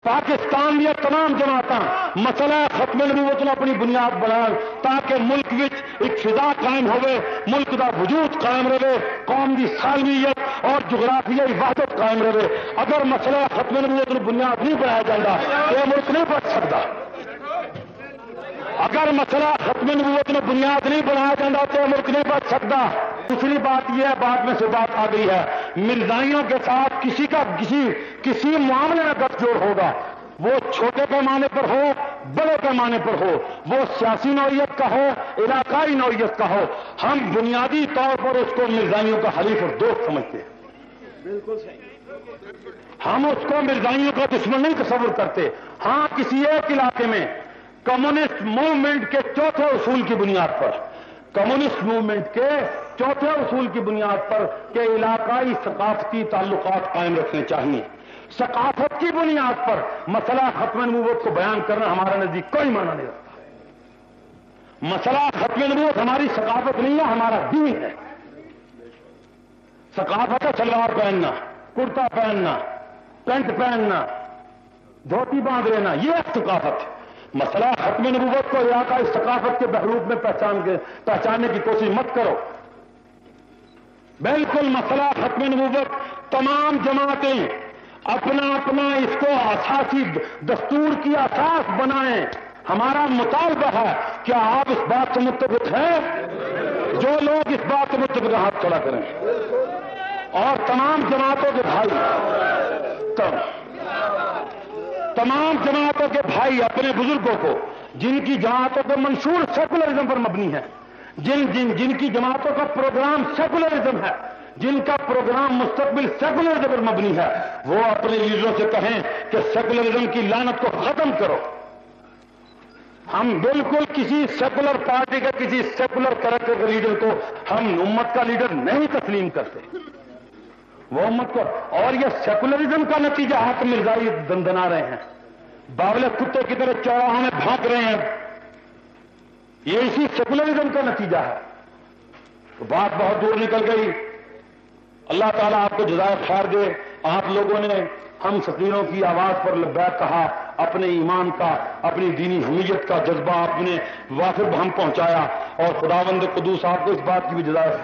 پاکستان یہ تمام جماعتاں مسئلہ ختم نبوت نے اپنی بنیاد بنائیں تاکہ ملک وچ ایک فضا قائم ہوئے، ملک دا وجود قائم رہے، قوم دی سالمیت اور جغرافیائی وحدت قائم رہے۔ اگر مسئلہ ختم نبوت نے بنیاد نہیں بنایا جاتا یہ ملک نہیں بچ سکتا۔ اگر مسئلہ ختم نبوت نے بنیاد نہیں بنایا جاتا تو یہ ملک نہیں بچ سکتا۔ دوسری بات یہ ہے، بعد میں سے بات آ گئی ہے، مرزائیوں کے ساتھ کسی معاملے میں گٹھ جوڑ ہوگا، وہ چھوٹے پیمانے پر ہو بڑے پیمانے پر ہو، وہ سیاسی نوعیت کا ہو علاقائی نوعیت کا ہو، ہم بنیادی طور پر اس کو مرزائیوں کا حلیف اور دوست سمجھتے ہیں۔ بالکل صحیح۔ ہم اس کو مرزائیوں کا دشمن نہیں تصور کرتے۔ ہاں کسی ایک علاقے میں کمیونسٹ موومنٹ کے چوتھے اصول کی بنیاد پر، کمیونسٹ موومنٹ کے چوتھے اصول کی بنیاد پر کہ علاقائی ثقافتی تعلقات قائم رکھنے چاہیے، ثقافت کی بنیاد پر مسئلہ ختم نبوت کو بیان کرنا ہمارا نزدیک کوئی معنی نہیں رکھتا۔ مسئلہ ختم نبوت ہماری ثقافت نہیں ہے، ہمارا دین ہے۔ ثقافت ہے شلوار پہننا، کرتا پہننا، پینٹ پہننا، دھوتی باندھ لینا، یہ ہے ثقافت۔ مسئلہ ختم نبوت کو علاقائی ثقافت کے بحروب میں پہچاننے کی کوشش مت کرو۔ بالکل مسئلہ ختم نبوت تمام جماعتیں اپنا اس کو اساسی دستور کی اساس بنائیں۔ ہمارا مطالبہ ہے، کیا آپ اس بات سے متفق ہیں؟ جو لوگ اس بات سے متفق ہیں ہاتھ کھڑا کریں، اور تمام جماعتوں کے بھائی تمام جماعتوں کے بھائی اپنے بزرگوں کو، جن کی جماعتوں کا منشور سیکولرزم پر مبنی ہے، جن کی جماعتوں کا پروگرام سیکولرزم ہے، جن کا پروگرام مستقبل سیکولرزم پر مبنی ہے، وہ اپنے لیڈروں سے کہیں کہ سیکولرزم کی لعنت کو ختم کرو۔ ہم بالکل کسی سیکولر پارٹی کا، کسی سیکولر کریکٹر کے لیڈر کو ہم امت کا لیڈر نہیں تسلیم کرتے۔ وہ امت کو، اور یہ سیکولرزم کا نتیجہ حاکم مرزائی دندنا رہے ہیں، باولے کتے کی طرح چوراہوں میں بھاگ رہے ہیں، یہ اسی سیکولرزم کا نتیجہ ہے۔ تو بات بہت دور نکل گئی۔ اللہ تعالیٰ آپ کو جزائے خیر دے۔ آپ لوگوں نے ہم فقیروں کی آواز پر لبیک کہا، اپنے ایمان کا، اپنی دینی حمیت کا جذبہ آپ نے وافر ہم پہنچایا، اور خداوند قدوس آپ کو اس بات کی بھی جزائے